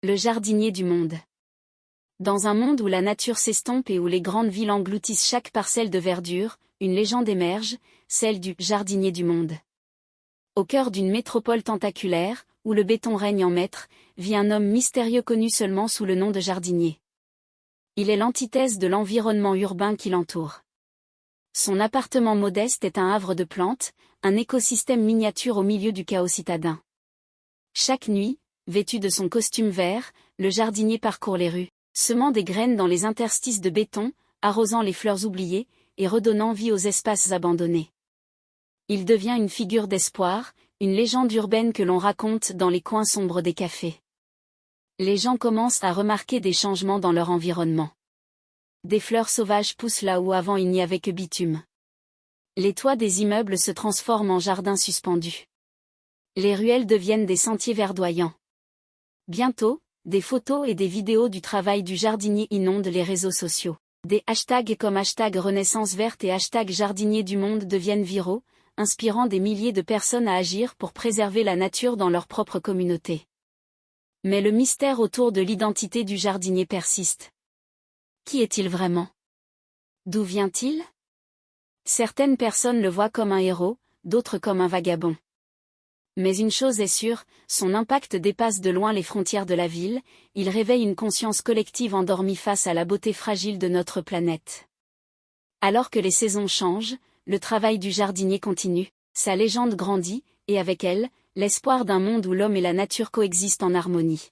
Le jardinier du monde. Dans un monde où la nature s'estompe et où les grandes villes engloutissent chaque parcelle de verdure, une légende émerge, celle du jardinier du monde. Au cœur d'une métropole tentaculaire, où le béton règne en maître, vit un homme mystérieux connu seulement sous le nom de jardinier. Il est l'antithèse de l'environnement urbain qui l'entoure. Son appartement modeste est un havre de plantes, un écosystème miniature au milieu du chaos citadin. Chaque nuit, vêtu de son costume vert, le jardinier parcourt les rues, semant des graines dans les interstices de béton, arrosant les fleurs oubliées, et redonnant vie aux espaces abandonnés. Il devient une figure d'espoir, une légende urbaine que l'on raconte dans les coins sombres des cafés. Les gens commencent à remarquer des changements dans leur environnement. Des fleurs sauvages poussent là où avant il n'y avait que bitume. Les toits des immeubles se transforment en jardins suspendus. Les ruelles deviennent des sentiers verdoyants. Bientôt, des photos et des vidéos du travail du jardinier inondent les réseaux sociaux. Des hashtags comme #Renaissance verte et #Jardinier du monde deviennent viraux, inspirant des milliers de personnes à agir pour préserver la nature dans leur propre communauté. Mais le mystère autour de l'identité du jardinier persiste. Qui est-il vraiment? D'où vient-il? Certaines personnes le voient comme un héros, d'autres comme un vagabond. Mais une chose est sûre, son impact dépasse de loin les frontières de la ville, il réveille une conscience collective endormie face à la beauté fragile de notre planète. Alors que les saisons changent, le travail du jardinier continue, sa légende grandit, et avec elle, l'espoir d'un monde où l'homme et la nature coexistent en harmonie.